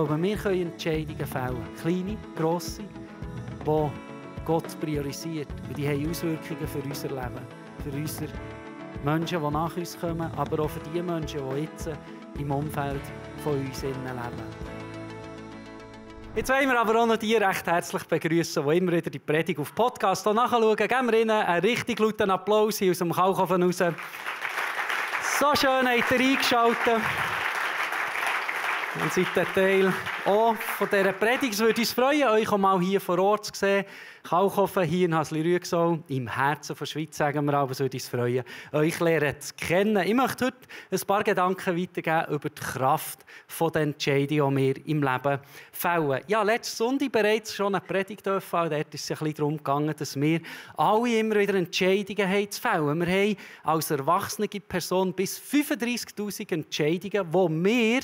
glaube, wir können Entscheidungen fällen. Kleine, grosse, die Gott priorisiert. Die haben Auswirkungen für unser Leben, für unsere Menschen, die nach uns kommen, aber auch für die Menschen, die jetzt im Umfeld von uns leben. Jetzt wollen wir aber auch noch die recht herzlich begrüßen, die immer wieder die Predigt auf Podcast nachschauen. Geben wir ihnen einen richtig lauten Applaus hier aus dem Kalkofen raus. So schön habt ihr eingeschaltet. Und seid ein Teil auch von dieser Predigt. Es würde uns freuen, euch auch mal hier vor Ort zu sehen. Kalkofen, hier in Hasli-Rüegsau, im Herzen der Schweiz, sagen wir, aber es würde uns freuen, euch lernen zu kennen. Ich möchte heute ein paar Gedanken weitergeben über die Kraft der Entscheidungen, die wir im Leben fällen. Ja, letzten Sonntag bereits schon eine Predigt dürfen. Dort ist es ein bisschen darum gegangen, dass wir alle immer wieder Entscheidungen haben zu fällen. Wir haben als erwachsene Person bis 35'000 Entscheidungen, die wir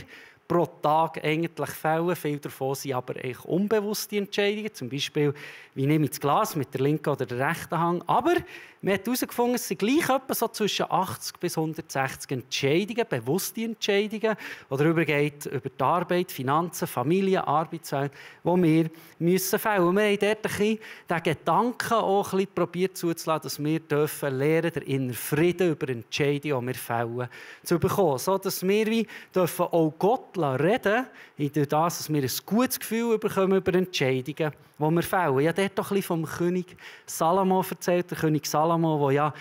pro Tag eigentlich fällen. Viele davon sind aber eigentlich unbewusste Entscheidungen. Zum Beispiel, wie nehme ich das Glas mit der linken oder der rechten Hand. Aber man hat herausgefunden, es sind gleich etwa so zwischen 80 bis 160 Entscheidungen, bewusste Entscheidungen, die darüber geht, über die Arbeit, Finanzen, Familie, Arbeitswelt, die wir müssen fällen. Und wir haben dort ein bisschen den Gedanken auch ein bisschen probiert zuzulassen, dass wir dürfen lernen, den inneren Frieden über Entscheidungen, die wir fällen, zu bekommen. So, dass wir wie dürfen auch Gott reden, durch das, dass wir ein gutes Gefühl bekommen über Entscheidungen, die wir fällen. Ich habe dort doch ein bisschen vom König Salomo erzählt. Der König Salomo, der ja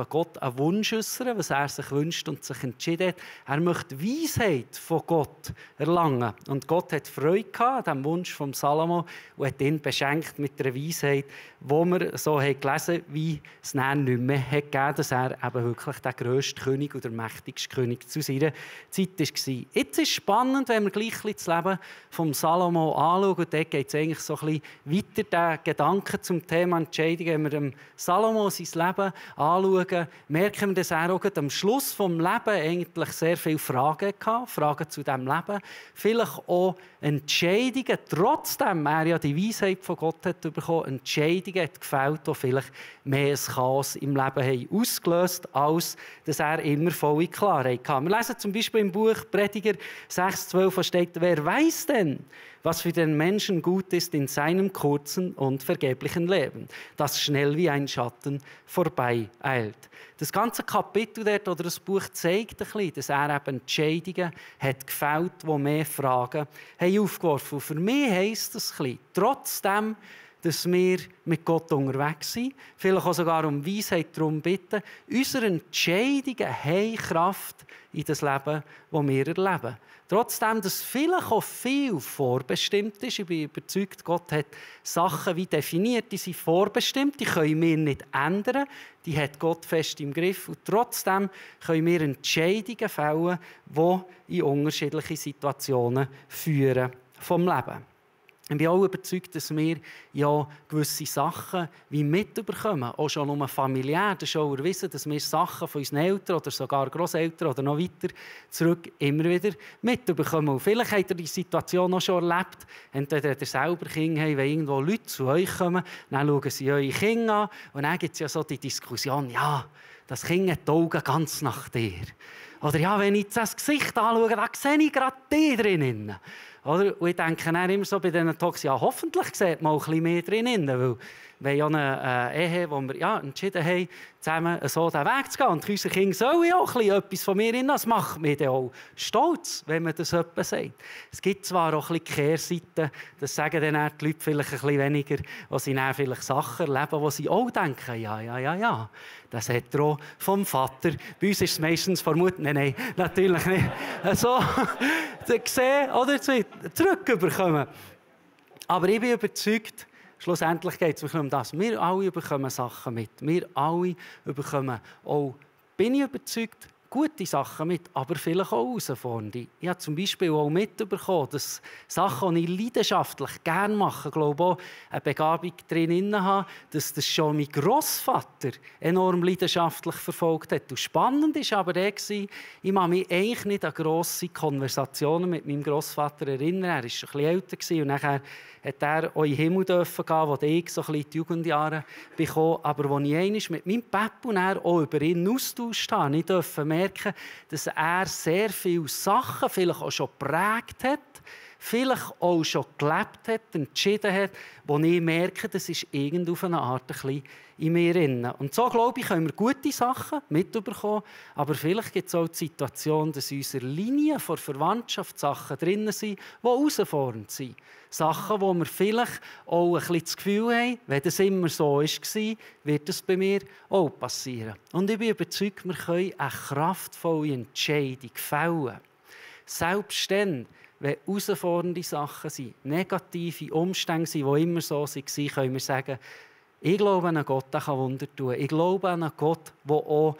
Gott einen Wunsch äußern, was er sich wünscht und sich entschieden hat. Er möchte Weisheit von Gott erlangen. Und Gott hat Freude an diesem Wunsch von Salomo und hat ihn beschenkt mit einer Weisheit, wo wir so gelesen haben, wie es dann nicht mehr gegeben hat, dass er eben wirklich der grösste König oder mächtigste König zu seiner Zeit war. Jetzt ist es spannend, wenn wir gleich das Leben von Salomo anschauen. Und dort geht es eigentlich so ein bisschen weiter, den Gedanken zum Thema Entscheidungen. Wenn wir dem Salomo sein Leben anschauen, merken wir, dass er auch am Schluss des Lebens eigentlich sehr viele Fragen hatte. Fragen zu diesem Leben. Vielleicht auch Entscheidungen, trotzdem er ja die Weisheit von Gott hat bekommen, Entscheidungen hat gefällt, die vielleicht mehr Chaos im Leben haben ausgelöst, als dass er immer volle Klarheit hatte. Wir lesen zum Beispiel im Buch Prediger 6,12 steht, wer weiß denn, was für den Menschen gut ist in seinem kurzen und vergeblichen Leben, das schnell wie ein Schatten vorbeieilt. Das ganze Kapitel dort, oder das Buch zeigt ein bisschen, dass er eben Entscheidungen hat gefällt, die mehr Fragen haben aufgeworfen. Und für mich heisst das ein bisschen, trotzdem, dass wir mit Gott unterwegs sind, vielleicht auch sogar um Weisheit darum bitten, unsere Entscheidungen haben Kraft in das Leben, das wir erleben. Trotzdem, dass vielleicht auch viel vorbestimmt ist. Ich bin überzeugt, Gott hat Sachen wie definiert, die sind vorbestimmt, die können wir nicht ändern, die hat Gott fest im Griff. Und trotzdem können wir Entscheidungen fällen, die in unterschiedliche Situationen führen vom Leben. Ich bin auch überzeugt, dass wir ja gewisse Sachen wie mitbekommen, auch schon nur familiär. Das ist auch erwiesen, dass wir Sachen von unseren Eltern oder sogar Grosseltern oder noch weiter zurück immer wieder mitbekommen. Und vielleicht habt ihr die Situation auch schon erlebt, entweder ihr selber Kinder habt, wenn irgendwo Leute zu euch kommen, dann schauen sie eure Kinder an und dann gibt es ja so die Diskussion, ja, das Kind hat die Augen ganz nach dir. Oder ja, wenn ich jetzt das Gesicht anschaue, da sehe ich gerade die drinnen. Oder? Und ich denke dann immer so bei diesen Talks, ja, hoffentlich sieht man auch ein bisschen mehr drinnen. Weil wir ja eine Ehe, wo wir ja, entschieden haben, zusammen so den Weg zu gehen. Und unsere Kinder sollen auch etwas von mir in. Das macht mich dann auch stolz, wenn man das jemand sagt. Es gibt zwar auch ein bisschen Kehrseiten, das sagen dann die Leute vielleicht ein bisschen weniger, wo sie dann vielleicht Sachen erleben, wo sie auch denken, ja. Das hat er auch vom Vater. Bei uns ist es meistens vermuten, nein, natürlich nicht. So, gesehen oder zurückbekommen. Aber ich bin überzeugt, schlussendlich geht es um das. Wir alle bekommen Sachen mit. Wir alle bekommen auch, bin ich überzeugt, gute Sachen mit, aber vielleicht auch herausfordernde. Ich habe zum Beispiel auch mitbekommen, dass Sachen, die ich leidenschaftlich gerne mache, glaube auch eine Begabung drin habe, dass das schon mein Grossvater enorm leidenschaftlich verfolgt hat. Und spannend war aber ich kann mich eigentlich nicht an grosse Konversationen mit meinem Grossvater erinnern. Er war schon ein bisschen älter und nachher hat er auch in den Himmel gehen, wo ich so ein bisschen die Jugendjahre bekam. Aber als ich einmal mit meinem Papu auch über ihn austauscht habe, ich durfte merken, dass er sehr viele Sachen vielleicht auch schon geprägt hat, vielleicht auch schon gelebt hat, entschieden hat, wo ich merke, das ist irgend auf eine Art ein bisschen in mir drin. Und so, glaube ich, können wir gute Sachen mitbekommen, aber vielleicht gibt es auch die Situation, dass in unserer Linie von Verwandtschaft Sachen drin sind, die herausfordernd sind. Sachen, wo wir vielleicht auch ein bisschen das Gefühl haben, wenn das immer so war, wird das bei mir auch passieren. Und ich bin überzeugt, wir können eine kraftvolle Entscheidung fällen. Selbst dann, wenn herausfordernde Sachen sind, negative Umstände sind, die immer so waren, können wir sagen, ich glaube an einen Gott, der Wunder tun kann. Ich glaube an einen Gott, der auch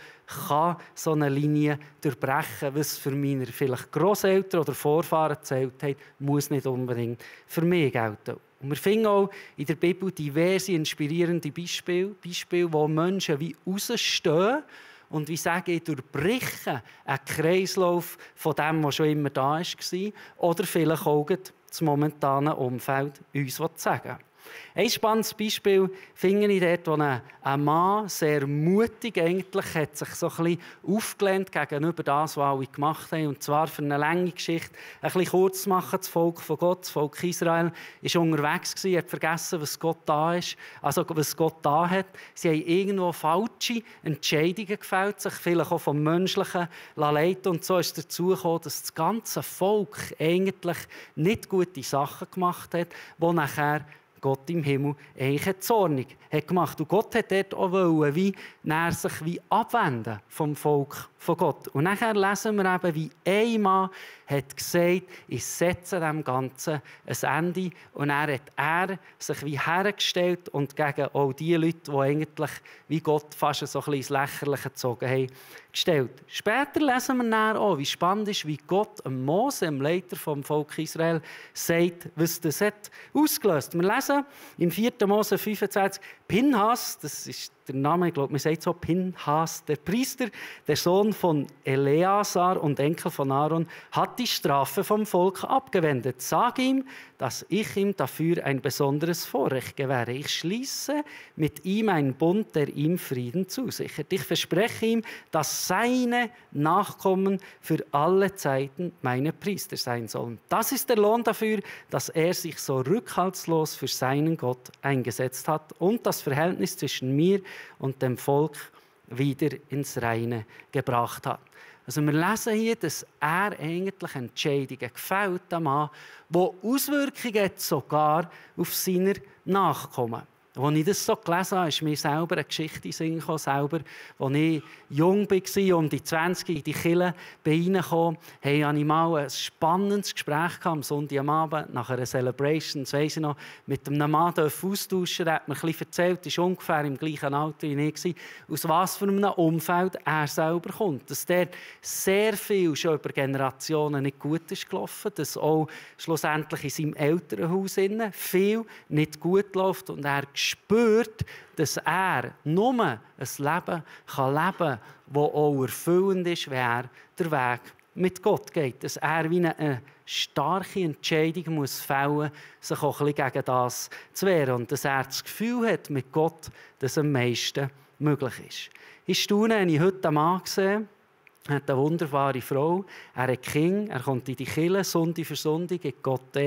so eine Linie durchbrechen kann. Was für meine vielleicht Grosseltern oder Vorfahren gezählt haben, muss nicht unbedingt für mich gelten. Und wir finden auch in der Bibel diverse inspirierende Beispiele, wo Menschen wie rausstehen und wie sagen, ich durchbreche einen Kreislauf von dem, was schon immer da war, oder vielleicht auch das momentane Umfeld uns sagen will. Ein spannendes Beispiel finde ich dort, wo ein Mann sehr mutig eigentlich hat sich so ein bisschen aufgelehnt gegenüber das, was alle gemacht haben. Und zwar für eine lange Geschichte, ein bisschen kurz zu machen, das Volk von Gott, das Volk Israel, war unterwegs gewesen, hat vergessen, was Gott da ist, also was Gott da hat. Sie haben irgendwo falsche Entscheidungen gefällt, sich vielleicht auch vom Menschlichen leiten. Und so ist es dazu gekommen, dass das ganze Volk eigentlich nicht gute Sachen gemacht hat, die nachher Gott im Himmel eigentlich zornig hat gemacht. Und Gott hat dort auch wollen, wie sich wie abwenden vom Volk von Gott. Und nachher lesen wir eben, wie ein Mann hat gesagt, ich setze dem Ganzen ein Ende. Und er hat sich wie hergestellt und gegen all die Leute, die eigentlich wie Gott fast so ein bisschen ins Lächerliche gezogen haben, gestellt. Später lesen wir dann auch, wie spannend ist, wie Gott Mose, dem Leiter vom Volk Israel, sagt, was das hat ausgelöst. Wir lesen im 4. Mose 25, Pinhas, das ist der Name, ich glaube, man sagt so, Pinhas, der Priester, der Sohn von Eleazar und Enkel von Aaron, hat die Strafe vom Volk abgewendet. Sag ihm, dass ich ihm dafür ein besonderes Vorrecht gewähre. Ich schließe mit ihm einen Bund, der ihm Frieden zusichert. Ich verspreche ihm, dass seine Nachkommen für alle Zeiten meine Priester sein sollen. Das ist der Lohn dafür, dass er sich so rückhaltslos für seinen Gott eingesetzt hat und das Verhältnis zwischen mir und dem Volk wieder ins Reine gebracht hat. Also wir lesen hier, dass er eigentlich Entscheidungen gefällt hat, die Auswirkungen hat sogar auf seine Nachkommen. Als ich das so gelesen habe, ist mir selber eine Geschichte in den Sinn gekommen, selber, als ich jung war, um die 20 in die Kirche reingekommen, hatte ich mal ein spannendes Gespräch am Sonntagabend nach einer Celebration, das weiss ich noch, mit einem Mann austauschen. Der hat mir ein bisschen erzählt, er war ungefähr im gleichen Alter wie ich, aus was für einem Umfeld er selber kommt. Dass der sehr viel schon über Generationen nicht gut ist gelaufen, dass auch schlussendlich in seinem Elternhaus viel nicht gut läuft und er spürt, dass er nur ein Leben leben kann, das auch erfüllend ist, wenn er den Weg mit Gott geht. Dass er wie eine starke Entscheidung muss fällen muss, sich auch ein bisschen gegen das zu wehren. Und dass er das Gefühl hat, mit Gott, dass am meisten möglich ist. Ich staune, habe ich heute einen Mann gesehen. Er hat eine wunderbare Frau, er hat Kinder, er kommt in die Kirche, Sonntag für Sonntag, in Gott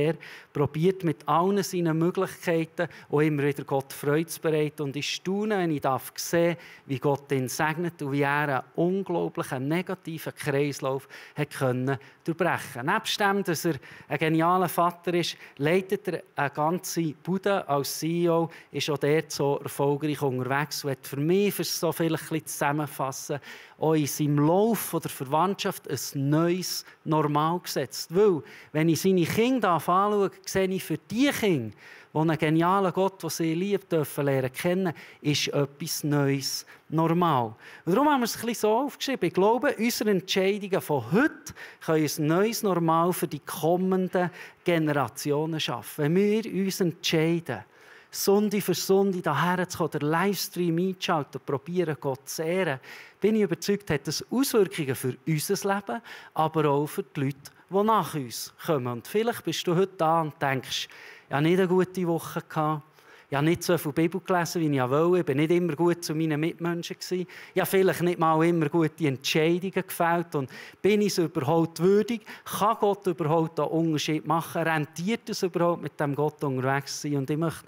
probiert mit allen seinen Möglichkeiten auch immer wieder Gott Freude zu bereiten. Und ich staune, wenn ich sehen darf, wie Gott ihn segnet und wie er einen unglaublichen negativen Kreislauf hat können durchbrechen. Nebst dem, dass er ein genialer Vater ist, leitet er eine ganze Bude als CEO, ist auch dort so erfolgreich unterwegs und hat für mich, für so vielleicht ein bisschen zusammenfassen, auch in seinem Lauf von der Verwandtschaft ein neues Normal gesetzt. Weil, wenn ich seine Kinder anschaue, sehe ich für die Kinder, die einen genialen Gott, den sie lieben dürfen, lernen kennen, ist etwas Neues normal. Und darum haben wir es ein bisschen so aufgeschrieben. Ich glaube, unsere Entscheidungen von heute können ein neues Normal für die kommenden Generationen schaffen. Wenn wir uns entscheiden, Sonntag für Sonntag hierher zu kommen, den Livestream einzuschalten und probieren, Gott zu ehren, bin ich überzeugt, hat das Auswirkungen für unser Leben, aber auch für die Leute, die nach uns kommen. Und vielleicht bist du heute da und denkst, ich hatte nicht eine gute Woche gehabt. Ich habe nicht so viel Bibel gelesen, wie ich wollte. Ich war nicht immer gut zu meinen Mitmenschen. Ich habe vielleicht nicht mal immer gute Entscheidungen gefällt. Und bin ich es überhaupt würdig? Kann Gott überhaupt einen Unterschied machen? Rentiert es überhaupt, mit dem Gott unterwegs zu sein? Und ich möchte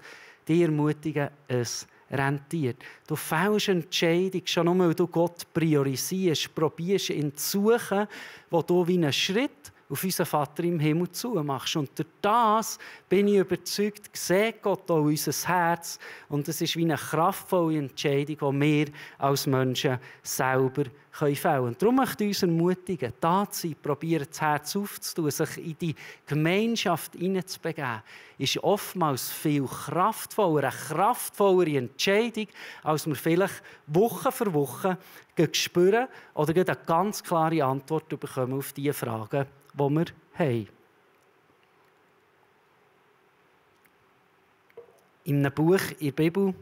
dich ermutigen, es rentiert. Du fällst eine Entscheidung, schon nur, weil du Gott priorisierst, probierst ihn zu suchen, wo du wie einen Schritt auf unseren Vater im Himmel zumachst. Und durch das bin ich überzeugt, sieht Gott auch unser Herz. Und es ist wie eine kraftvolle Entscheidung, die wir als Menschen selber fällen können. Und darum möchte ich uns ermutigen, da zu sein, probieren, das Herz aufzutun, sich in die Gemeinschaft hineinzubegeben, ist oftmals viel kraftvoller, eine kraftvollere Entscheidung, als wir vielleicht Woche für Woche spüren oder eine ganz klare Antwort bekommen auf die Fragen, die wir haben. In einem Buch in der Bibel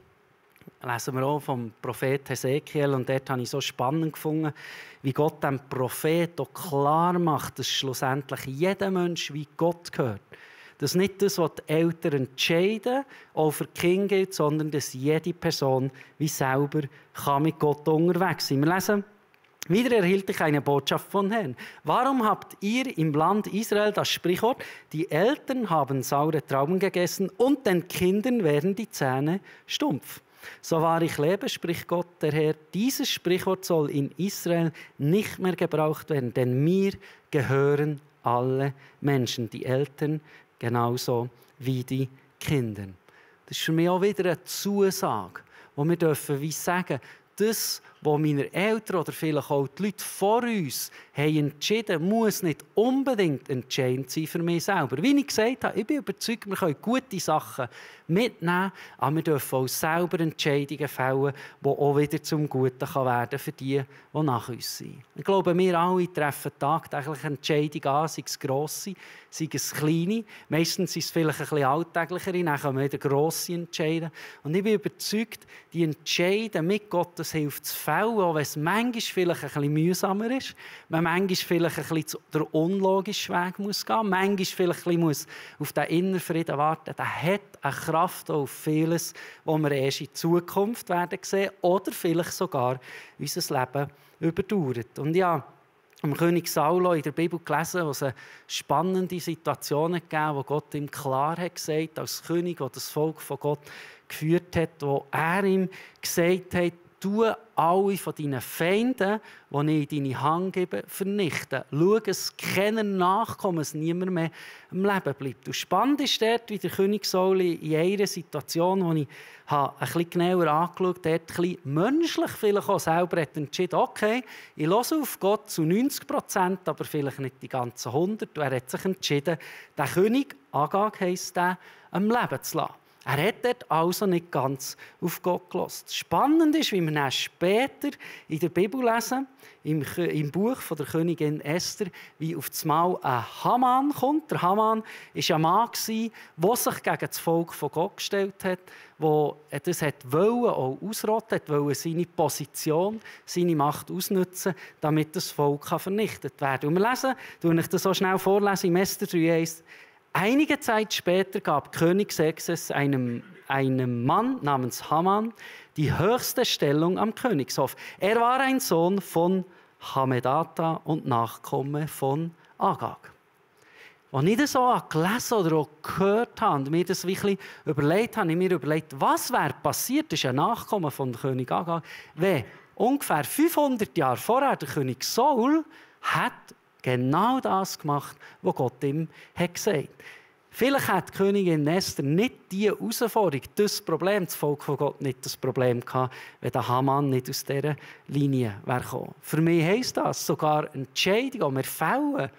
lesen wir auch vom Prophet Hesekiel und dort habe ich so spannend gefunden, wie Gott dem Prophet auch klar macht, dass schlussendlich jeder Mensch wie Gott gehört. Dass nicht das, was die Eltern entscheiden, auch für die Kinder gilt, sondern dass jede Person wie selber kann mit Gott unterwegs sein. Wir lesen: Wieder erhielt ich eine Botschaft von Herrn. Warum habt ihr im Land Israel das Sprichwort, die Eltern haben saure Trauben gegessen und den Kindern werden die Zähne stumpf? So wahr ich lebe, spricht Gott der Herr, dieses Sprichwort soll in Israel nicht mehr gebraucht werden, denn mir gehören alle Menschen, die Eltern genauso wie die Kinder. Das ist für mich auch wieder eine Zusage, wo wir dürfen wie sagen, das, was meine Eltern oder vielleicht auch die Leute vor uns haben entschieden, muss nicht unbedingt entscheidend sein für mich selber. Wie ich gesagt habe, ich bin überzeugt, wir können gute Sachen mitnehmen, aber wir dürfen auch selber Entscheidungen fällen, die auch wieder zum Guten werden können für die, die nach uns sind. Ich glaube, wir alle treffen tagtäglich Entscheidungen an, sei es grosse, sei es kleine. Meistens sind es vielleicht ein bisschen alltäglichere, dann können wir wieder grosse entscheiden. Und ich bin überzeugt, die Entscheidungen mit Gottes Hilfe zu fällen, auch wenn es manchmal vielleicht ein bisschen mühsamer ist, man manchmal vielleicht ein bisschen den unlogischen Weg muss gehen, manchmal vielleicht ein bisschen auf den inneren Frieden warten, der hat eine Kraft auf vieles, was wir erst in Zukunft werden sehen oder vielleicht sogar unser Leben überdauert. Und ja, am König Saulo in der Bibel gelesen, wo es spannende Situationen gegeben, wo Gott ihm klar hat gesagt, als König, der das Volk von Gott geführt hat, wo er ihm gesagt hat, tu alle von deinen Feinden, die ich in deine Hand gebe, vernichten. Schau, dass keiner Nachkommen, dass niemand mehr am Leben bleibt. Und spannend ist dort, wie der König Saul in einer Situation, die ich ein bisschen genauer angeschaut habe, dort ein bisschen menschlich vielleicht auch selber hat entschieden, okay, ich höre auf Gott zu 90%, aber vielleicht nicht die ganzen 100%. Und er hat sich entschieden, den König, Agag heisst der, am Leben zu lassen. Er hat dort also nicht ganz auf Gott gehört. Spannend ist, wie wir dann später in der Bibel lesen, im Buch von der Königin Esther, wie auf einmal ein Haman kommt. Der Haman war ein Mann, der sich gegen das Volk von Gott gestellt hat, der das auch ausrotten wollte, seine Position, seine Macht ausnutzen, damit das Volk vernichtet werden kann. Und wir lesen, ich das so schnell vorlesen, im Esther 3,1. Einige Zeit später gab König Xerxes einem Mann namens Haman die höchste Stellung am Königshof. Er war ein Sohn von Hamedata und Nachkomme von Agag. Als ich das so gelesen oder auch gehört habe und mir das wirklich überlegt habe, ich mir überlegt, was wäre passiert, das ist ein Nachkomme von König Agag, wenn ungefähr 500 Jahre vorher der König Saul hat genau das gemacht, was Gott ihm gesagt hat. Vielleicht hat die Königin Esther nicht diese Herausforderung, das Problem, das Volk von Gott nicht das Problem gehabt, wenn der Haman nicht aus dieser Linie wäre gekommen. Für mich heisst das, sogar Entscheidungen, die wir fällen,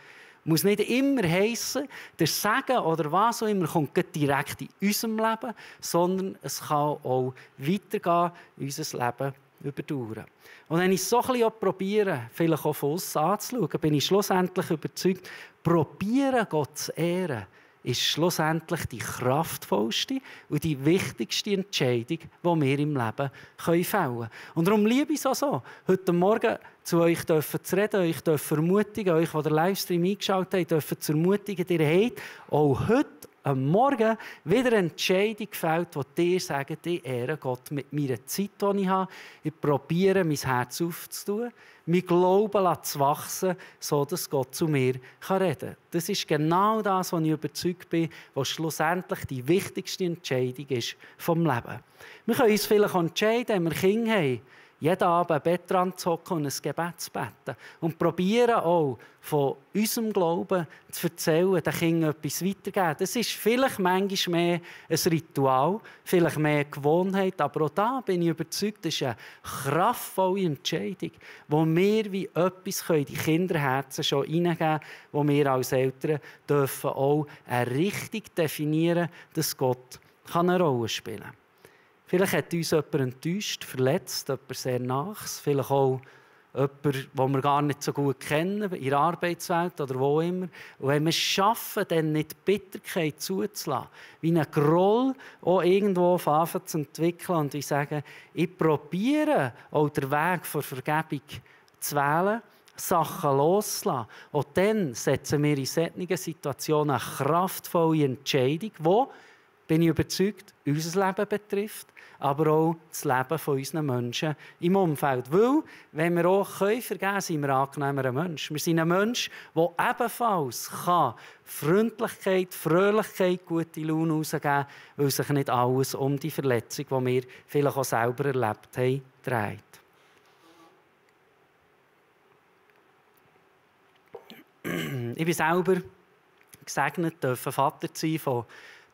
muss nicht immer heissen, der Segen oder was auch immer kommt direkt in unserem Leben, sondern es kann auch weitergehen in unser Leben überdauern. Und wenn ich es so ein bisschen probiere, vielleicht auch von uns anzuschauen, bin ich schlussendlich überzeugt, probieren Gott zu ehren, ist schlussendlich die kraftvollste und die wichtigste Entscheidung, die wir im Leben fällen können. Und darum liebe ich es auch so, heute Morgen zu euch zu reden, euch ermutigen, euch, die den Livestream eingeschaltet haben, zu ermutigen, ihr habt auch heute am Morgen wieder eine Entscheidung gefällt, die dir sagt, ich ehre Gott mit meiner Zeit, die ich habe. Ich probiere, mein Herz aufzutun, mein Glauben zu wachsen, sodass Gott zu mir reden kann. Das ist genau das, was ich überzeugt bin, was schlussendlich die wichtigste Entscheidung ist vom Leben. Wir können uns vielleicht entscheiden, wenn wir Kinder haben, jeden Abend am Bettrand zu hocken und ein Gebet zu beten. Und probieren auch, von unserem Glauben zu erzählen, den Kindern etwas weitergeben. Das ist vielleicht manchmal mehr ein Ritual, vielleicht mehr eine Gewohnheit, aber auch da bin ich überzeugt, das ist eine kraftvolle Entscheidung, wo wir wie etwas in die Kinderherzen schon hineingeben, wo wir als Eltern dürfen auch eine Richtung definieren, dass Gott eine Rolle spielen kann. Vielleicht hat uns jemand enttäuscht, verletzt, jemand sehr Nahes, vielleicht auch jemand, den wir gar nicht so gut kennen, in der Arbeitswelt oder wo immer. Und wenn wir es schaffen, dann nicht die Bitterkeit zuzulassen, wie einen Groll auch irgendwo anfangen zu entwickeln und ich sage, ich probiere auch den Weg der Vergebung zu wählen, Sachen loszulassen. Und dann setzen wir in solchen Situationen eine kraftvolle Entscheidung, die, bin ich überzeugt, unser Leben betrifft, aber auch das Leben von unseren Menschen im Umfeld. Weil, wenn wir auch vergeben können, sind wir angenehmer Mensch. Wir sind ein Mensch, der ebenfalls Freundlichkeit, Fröhlichkeit, gute Laune rausgeben kann, weil sich nicht alles um die Verletzung, die wir vielleicht auch selber erlebt haben, dreht. Ich bin selber gesegnet, durfte Vater sein von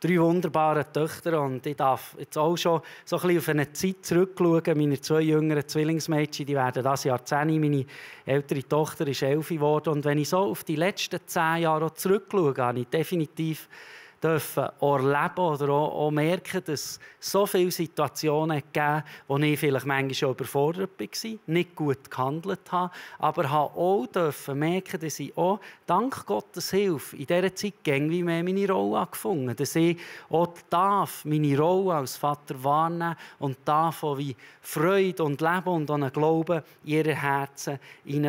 3 wunderbaren Töchter und ich darf jetzt auch schon so ein bisschen auf eine Zeit zurückschauen. Meine 2 jüngeren Zwillingsmädchen, die werden dieses Jahr 10. Meine ältere Tochter ist 11 geworden. Und wenn ich so auf die letzten 10 Jahre zurückschaue, habe ich definitiv erleben oder auch merken, dass es so viele Situationen gegeben, wo ich vielleicht manchmal schon überfordert war, nicht gut gehandelt habe, aber habe auch merken, dass ich auch dank Gottes Hilfe in dieser Zeit wie mehr meine Rolle gefunden habe. Dass ich auch meine Rolle als Vater wahrnehmen und davon wie Freude und Leben und einen Glauben in ihre Herzen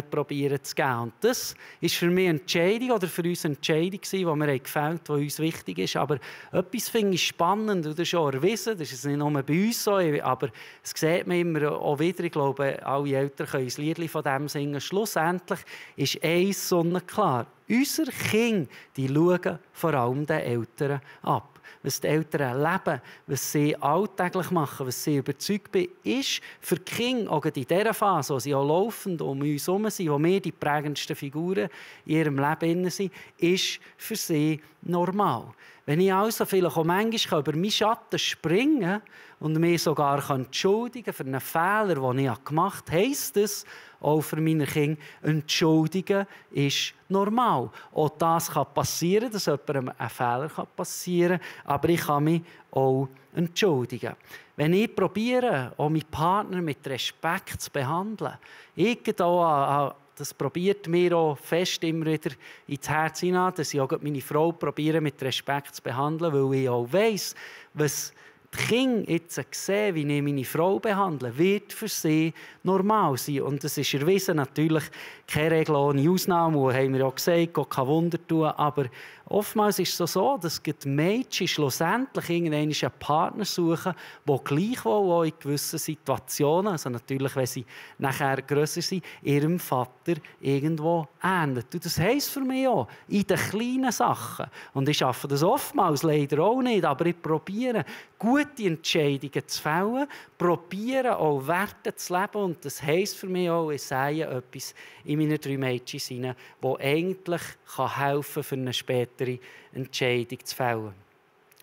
probieren zu geben. Und das ist für mich eine Entscheidung oder für uns eine Entscheidung, die mir gefällt, die uns wichtig ist. Aber etwas finde ich spannend und das ist schon erwiesen, das ist nicht nur bei uns so, aber es sieht man immer auch wieder, ich glaube, alle Eltern können ein Lied von dem singen. Schlussendlich ist eins sonnenklar. Unsere Kinder, die schauen vor allem den Eltern ab. Was die Eltern leben, was sie alltäglich machen, was sie überzeugt bin, ist für die Kinder, auch in dieser Phase, wo sie auch laufend um uns herum sind, wo wir die prägendsten Figuren in ihrem Leben sind, ist für sie normal. Wenn ich also vielleicht auch manchmal über meinen Schatten springen kann und mich sogar entschuldigen für einen Fehler, den ich gemacht habe, heisst das, auch für meine Kinder, entschuldigen ist normal. Auch das kann passieren, dass jemandem ein Fehler passieren kann, aber ich kann mich auch entschuldigen. Wenn ich probiere, auch meinen Partner mit Respekt zu behandeln, das probiert mir auch fest immer wieder ins Herz hinein, dass ich auch meine Frau probiere, mit Respekt zu behandeln, weil ich auch weiss, was die Kinder jetzt sehen, wie ich meine Frau behandle, wird für sie normal sein. Und es ist erwiesen, natürlich keine Regel ohne Ausnahme, und haben wir auch gesagt, Gott kann Wunder tun, aber oftmals ist es so, dass die Mädchen schlussendlich einen Partner suchen, der gleichwohl auch in gewissen Situationen, also natürlich, wenn sie nachher grösser sind, ihrem Vater irgendwo ähnelt. Und das heisst für mich auch, in den kleinen Sachen, und ich schaffe das oftmals leider auch nicht, aber ich probiere, gute Entscheidungen zu fällen, probiere auch Werte zu leben, und das heisst für mich auch, ich sehe etwas in meinen 3 Mädchen hinein, das eigentlich helfen kann, für eine spätere Entscheidung zu fällen.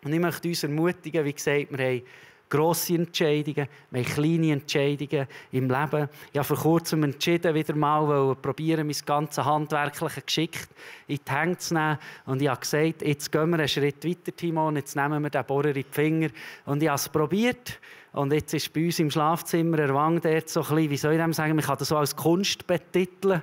Und ich möchte uns ermutigen, wie gesagt, wir haben grosse Entscheidungen, wir haben kleine Entscheidungen im Leben. Ich habe vor kurzem entschieden, wieder mal probieren, mein ganzes handwerkliches Geschick in die Hände zu nehmen. Und ich habe gesagt, jetzt gehen wir einen Schritt weiter, Timon, jetzt nehmen wir den Bohrer in die Finger. Und ich habe es probiert. Und jetzt ist bei uns im Schlafzimmer erwangt dort so ein bisschen, wie soll ich dem sagen, man kann das so als Kunst betiteln.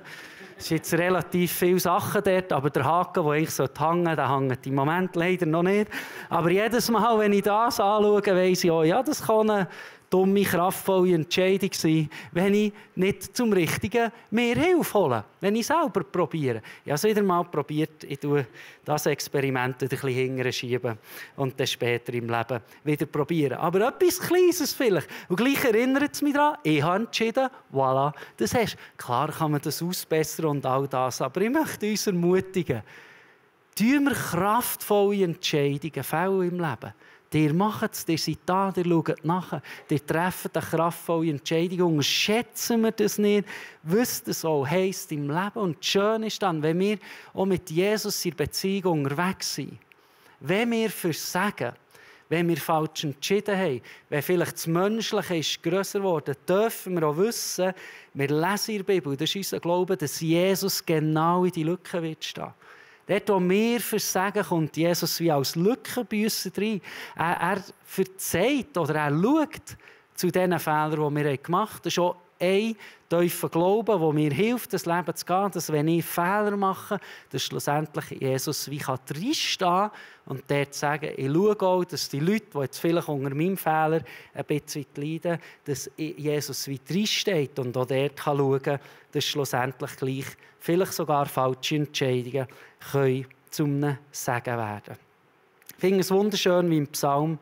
Es sind jetzt relativ viele Sachen dort, aber der Haken, der eigentlich hängen sollte, der hängt im Moment leider noch nicht. Aber jedes Mal, wenn ich das anschaue, weiss ich auch, ja, das kann dumme, kraftvolle Entscheidung sein, wenn ich nicht zum richtigen mir Hilfe hole, wenn ich selber probiere. Ich habe es wieder mal probiert, ich tue das Experiment ein bisschen hinterher schieben und dann später im Leben wieder probieren. Aber etwas Kleines vielleicht. Und gleich erinnert es mich daran, ich habe entschieden, voilà, das hast du. Klar kann man das ausbessern und all das, aber ich möchte uns ermutigen, tun wir kraftvolle Entscheidungen fällen im Leben. Ihr macht es, ihr seid da, ihr schaut nach, ihr trefft eine kraftvolle Entscheidung. Unterschätzen wir das nicht, wisst es auch, heisst im Leben. Und schön ist dann, wenn wir auch mit Jesus in Beziehung unterwegs sind, wenn wir versagen, wenn wir falsch entschieden haben, wenn vielleicht das Menschliche ist grösser geworden, dürfen wir auch wissen, wir lesen in der Bibel, das ist unser Glaube, dass Jesus genau in die Lücke wird stehen. Dort, wo wir versagen, kommt Jesus wie als Lückenbüsser rein. Er verzeiht oder er schaut zu den Fehlern, die wir gemacht haben. Das ist auch ein tiefer Glaube, der mir hilft, das Leben zu gehen, dass wenn ich Fehler mache, dass schlussendlich Jesus wie reinstehen kann und dort sagen, ich schaue auch, dass die Leute, die jetzt vielleicht unter meinem Fehler ein bisschen leiden, dass Jesus wie reinsteht und auch dort schauen kann, dass schlussendlich gleich vielleicht sogar falsche Entscheidungen können zu einem Segen werden. Ich finde es wunderschön, wie im Psalm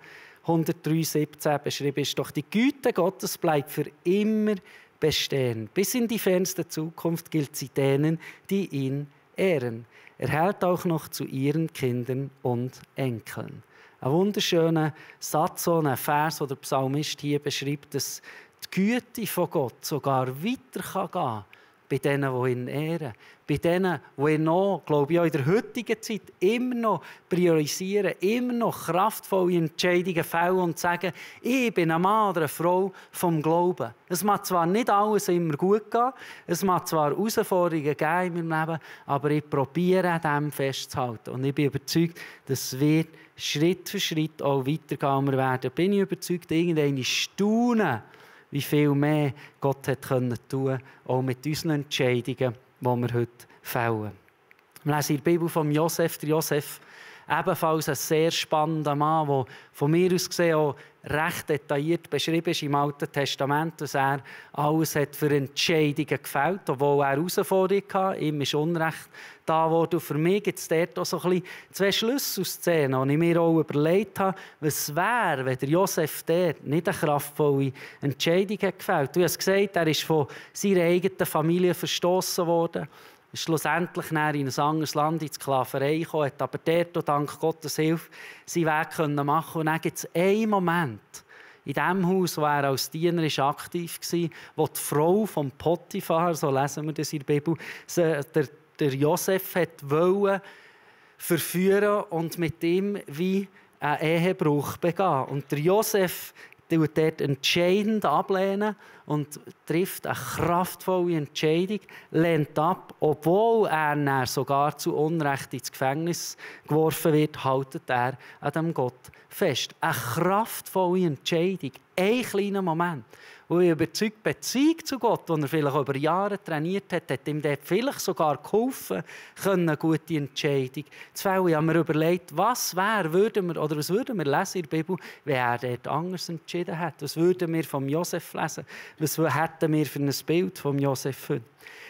103,17 beschrieben ist, doch die Güte Gottes bleibt für immer bestehen. Bis in die fernste Zukunft gilt sie denen, die ihn ehren. Er hält auch noch zu ihren Kindern und Enkeln. Ein wunderschöner Satz, so ein Vers, den der Psalmist hier beschreibt, dass die Güte von Gott sogar weiter gehen kann bei denen, die ihn ehren. Bei denen, die ihn noch, glaube ich, auch in der heutigen Zeit immer noch priorisieren, immer noch kraftvolle Entscheidungen fällen und sagen, ich bin ein Mann oder eine Frau vom Glauben. Es mag zwar nicht alles immer gut gehen, es mag zwar Herausforderungen geben in meinem Leben, aber ich probiere an dem festzuhalten. Und ich bin überzeugt, dass wir Schritt für Schritt auch weitergehen werden. Bin ich überzeugt, irgendeine staunen, wie viel mehr Gott hat tun können, auch mit unseren Entscheidungen, die wir heute fällen. Wir lesen in der Bibel von Josef. Der Josef, ebenfalls ein sehr spannender Mann, der von mir aus gesehen auch recht detailliert beschrieben ist im Alten Testament, dass er alles hat für Entscheidungen gefällt, obwohl er Herausforderungen hatte. Ihm ist Unrecht da worden. Für mich gibt es dort auch so ein bisschen zwei Schlüsselszenen, die ich mir auch überlegt habe, was wäre, wenn der Josef dort nicht eine kraftvolle Entscheidung hat gefällt. Du hast gesagt, er ist von seiner eigenen Familie verstoßen worden. Ist schlussendlich in ein anderes Land in die Sklaverei gekommen, hat aber dort, dank Gottes Hilfe, seinen Weg machen können. Und dann gibt es einen Moment in dem Haus, wo er als Diener aktiv war, wo die Frau vom Potiphar, so lesen wir das in der Bibel, der Josef wollte verführen und mit ihm wie einen Ehebruch begehen. Und der Josef tut dort entscheidend ablehnen und trifft eine kraftvolle Entscheidung, lehnt ab, obwohl er dann sogar zu Unrecht ins Gefängnis geworfen wird, haltet er an dem Gott fest. Eine kraftvolle Entscheidung, ein kleiner Moment. Und ich überzeugt, die Beziehung zu Gott, die er vielleicht über Jahre trainiert hat, hat ihm dort vielleicht sogar geholfen, eine gute Entscheidung zu fällen. Ich habe mir überlegt, was würden wir lesen in der Bibel, wenn er dort anders entschieden hat. Was würden wir vom Josef lesen? Was hätten wir für ein Bild vom Josef? Ein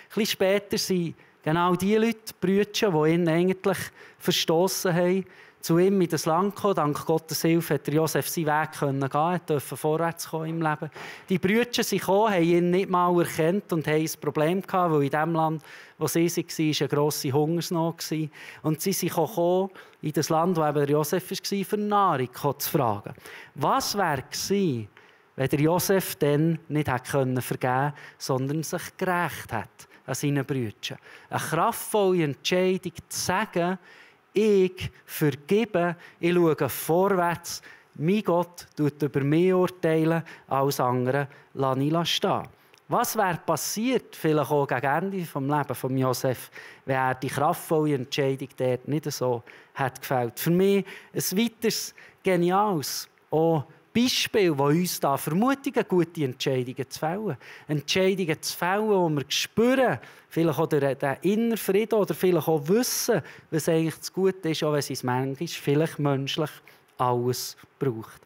bisschen später sind genau die Leute, die Brüder, die ihn eigentlich verstoßen haben, zu ihm in das Land gekommen. Dank Gottes Hilfe hat Josef seinen Weg gehen, durfte vorwärts kommen im Leben. Die Brüder sind gekommen, haben ihn nicht mal erkannt und haben ein Problem gehabt, weil in dem Land, wo sie waren, war eine grosse Hungersnot. Und sie sind gekommen in das Land, wo eben Josef war, für Nahrung zu fragen. Was wäre gewesen, wenn der Josef dann nicht vergeben konnte, sondern sich gerecht hat an seinen Brüdern? Eine kraftvolle Entscheidung zu sagen, ich vergebe, ich schaue vorwärts. Mein Gott tut über mich urteilen, alles andere lasse ich stehen. Was wäre passiert, vielleicht auch gegen Ende des Lebens von Josef, wenn er die kraftvolle Entscheidung dort nicht so hat gefällt? Für mich ein weiteres geniales Beispiel, das uns da vermutigen, gute Entscheidungen zu fällen. Entscheidungen zu fällen, wo wir spüren, vielleicht auch den inneren Frieden oder vielleicht auch wissen, was eigentlich das Gute ist, auch wenn es manchmal vielleicht menschlich alles braucht.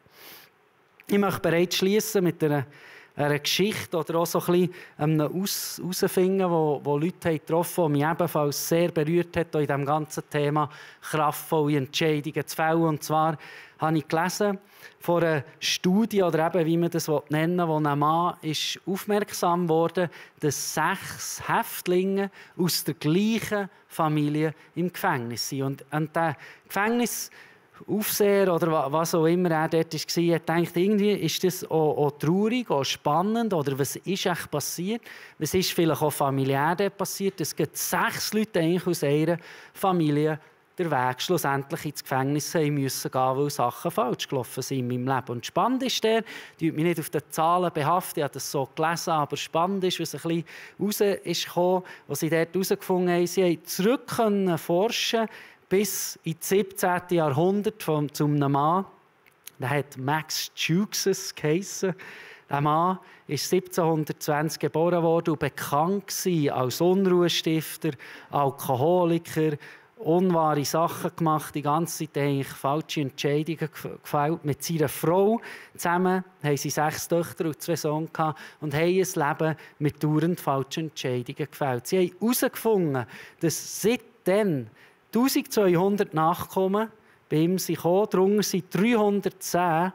Ich möchte bereits schließen mit einer Geschichte oder auch so ein bisschen herausfinden, wo Leute getroffen haben, die mich ebenfalls sehr berührt hat in diesem ganzen Thema kraftvolle Entscheidungen zu fällen. Und zwar habe ich gelesen von einer Studie, oder eben, wie man das nennen will, wo ein Mann ist aufmerksam wurde, dass 6 Häftlinge aus der gleichen Familie im Gefängnis sind. Und der Gefängnisaufseher oder was auch immer er dort war, hat gedacht, irgendwie ist das auch traurig, auch spannend, oder was ist echt passiert? Was ist vielleicht auch familiär dort passiert? Es gibt 6 Leute eigentlich aus einer Familie den Weg schlussendlich ins Gefängnis müssen gehen, weil Sachen falsch gelaufen sind in meinem Leben. Und spannend ist ich mich nicht auf die Zahlen behaftet, ich habe das so gelesen, aber spannend ist, was ein bisschen rausgekommen, was sie dort herausgefunden haben. Sie haben zurück forschen bis ins 17. Jahrhundert zu einem Mann, der hat Max Jukes geheissen. Der Mann ist 1720 geboren worden und bekannt als Unruhestifter, Alkoholiker, unwahre Sachen gemacht, die ganze Zeit eigentlich falsche Entscheidungen gefällt. Mit seiner Frau zusammen haben sie 6 Töchter und 2 Söhne gehabt und haben ein Leben mit dauernd falschen Entscheidungen gefällt. Sie haben herausgefunden, dass seitdem 1200 Nachkommen bei ihm kamen. Darunter waren 310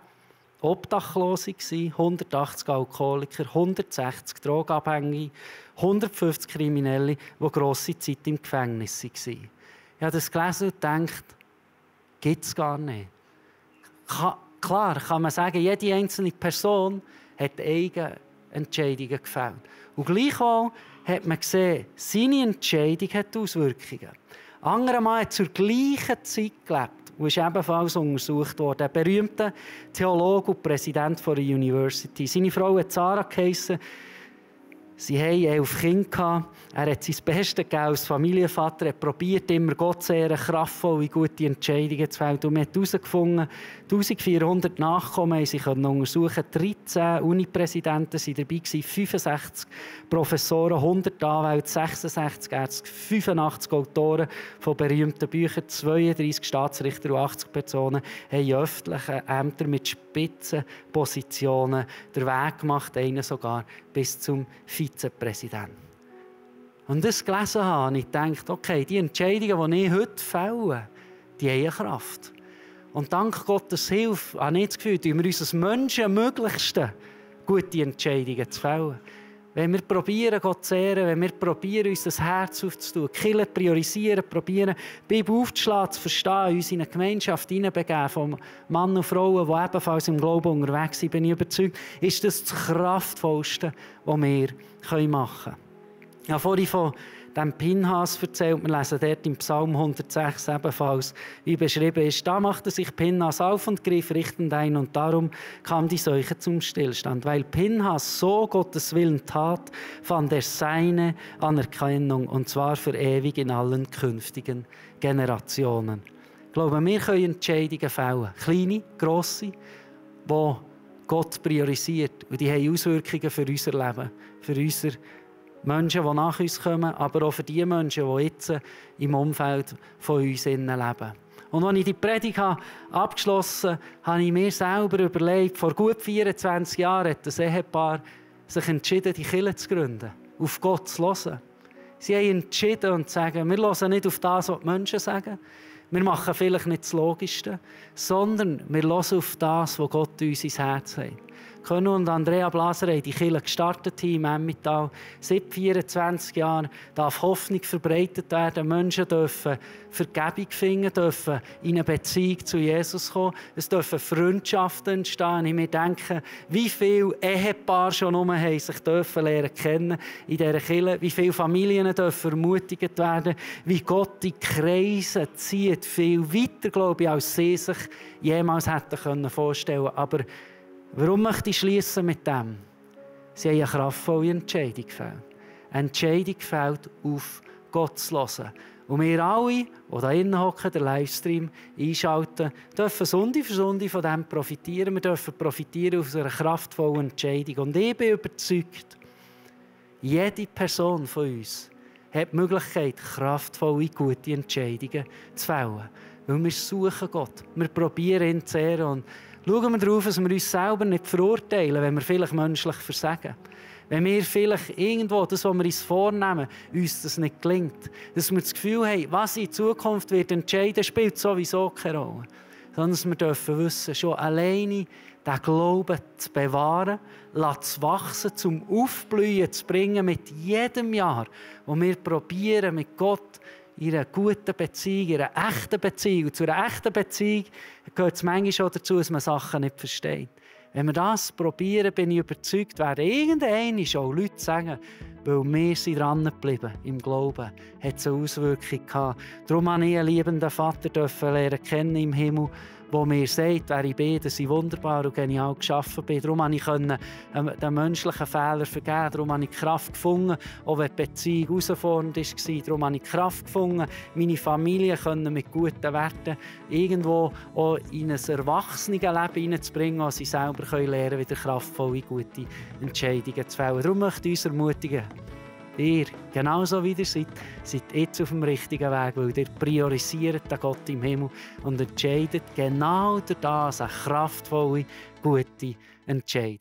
Obdachlose, 180 Alkoholiker, 160 Drogenabhängige, 150 Kriminelle, die grosse Zeit im Gefängnis waren. Ich habe das gelesen und gedacht, gibt es gar nicht. Klar kann man sagen, jede einzelne Person hat eigene Entscheidungen gefällt. Und gleichwohl hat man gesehen, seine Entscheidung hat Auswirkungen. Ein anderer Mann hat zur gleichen Zeit gelebt und ist ebenfalls untersucht worden. Ein berühmter Theologe und Präsident der University. Seine Frau hat Sarah geheissen. Sie hatten 11 Kinder. Er hat sein Bestes gegeben als Familienvater. Er probiert immer Gott zu ehren, kraftvolle, gute Entscheidungen zu fällen. Und man hat herausgefunden, 1400 Nachkommen haben sie untersuchen. 13 Unipräsidenten waren dabei, 65 Professoren, 100 Anwälte, 66 Ärzte, 85 Autoren von berühmten Büchern, 32 Staatsrichter und 80 Personen haben in öffentlichen Ämtern mit Spitzenpositionen den Weg gemacht, einen sogar bis zum Vizepräsidenten. Und das gelesen habe, ich gedacht, okay, die Entscheidungen, die ich heute fälle, die haben eine Kraft. Und dank Gottes Hilfe habe ich das Gefühl, dass wir uns als Menschen möglichsten gute Entscheidungen zu fällen. Wenn wir probieren, Gott zu ehren, wenn wir probieren, uns das Herz aufzutun, die Kirche priorisieren, probieren, die Bibel aufzuschlagen, zu verstehen, uns in eine Gemeinschaft hineinbegeben, von Mann und Frauen, die ebenfalls im Glauben unterwegs sind, bin ich überzeugt, ist das Kraftvollste, was wir machen können. Ich habe vorhin von dem Pinhas erzählt. Wir lesen dort im Psalm 106 ebenfalls, wie beschrieben ist. Da machte sich Pinhas auf und griff richtend ein, und darum kam die Seuche zum Stillstand. Weil Pinhas so Gottes Willen tat, fand er seine Anerkennung, und zwar für ewig in allen künftigen Generationen. Ich glaube, wir können Entscheidungen fällen. Kleine, grosse, die Gott priorisiert. Und die haben Auswirkungen für unser Leben, für unser Menschen, die nach uns kommen, aber auch für die Menschen, die jetzt im Umfeld von uns leben. Und als ich die Predigt abgeschlossen habe, habe ich mir selber überlegt, vor gut 24 Jahren hat das Ehepaar sich entschieden, die Kirche zu gründen, auf Gott zu hören. Sie haben entschieden und sagen, wir hören nicht auf das, was die Menschen sagen. Wir machen vielleicht nicht das Logischste, sondern wir hören auf das, was Gott uns ins Herz hat. Conno und Andrea Blaser haben die Kirche gestartet im Emmental. Seit 24 Jahren darf Hoffnung verbreitet werden. Menschen dürfen Vergebung finden, dürfen in eine Beziehung zu Jesus kommen. Es dürfen Freundschaften entstehen. Ich mir denke, wie viele Ehepaare schon haben sich dürfen lernen kennen in dieser Kirche. Wie viele Familien dürfen ermutigt werden. Wie Gott die Kreise zieht. Viel weiter, glaube ich, als sie sich jemals hätten vorstellen können. Aber warum möchte ich schließen mit dem? Sie haben eine kraftvolle Entscheidung gefällt. Eine Entscheidung gefällt, auf Gott zu hören. Und wir alle, die hier drinnen hocken, den Livestream einschalten, dürfen Sonde für Sonde von dem profitieren. Wir dürfen profitieren aus einer kraftvollen Entscheidung. Und ich bin überzeugt, jede Person von uns hat die Möglichkeit, kraftvolle, gute Entscheidungen zu fällen. Weil wir suchen Gott. Wir probieren ihn zu ehren. Schauen wir darauf, dass wir uns selber nicht verurteilen, wenn wir vielleicht menschlich versagen. Wenn wir vielleicht irgendwo, das, was wir uns vornehmen, uns das nicht gelingt. Dass wir das Gefühl haben, was in Zukunft wird entscheiden, spielt sowieso keine Rolle. Sondern dass wir dürfen wissen, schon alleine den Glauben zu bewahren, zu wachsen, zum Aufblühen zu bringen mit jedem Jahr, wo wir probieren, mit Gott in einer guten Beziehung, in einer echten Beziehung. Und zu einer echten Beziehung gehört es manchmal schon dazu, dass man Sachen nicht versteht. Wenn wir das probieren, bin ich überzeugt, werden irgendwann auch Leute sagen, weil wir sind dran geblieben im Glauben, hat es eine Auswirkung gehabt. Darum habe ich einen liebenden Vater lernen kennen im Himmel, der mir sagt, wer ich bin, dass ich wunderbar und genial geschaffen bin. Darum konnte ich den menschlichen Fehler vergeben. Darum habe ich Kraft gefunden, auch wenn die Beziehung herausfordernd war. Darum habe ich Kraft gefunden, meine Familie mit guten Werten irgendwo auch in ein Erwachsenenleben hineinzubringen, wo sie selber lernen können, wieder kraftvolle, gute Entscheidungen zu fällen. Darum möchte ich uns ermutigen, ihr, genauso wie ihr seid jetzt auf dem richtigen Weg, weil ihr priorisiert den Gott im Himmel und entscheidet genau durch das eine kraftvolle, gute Entscheidung.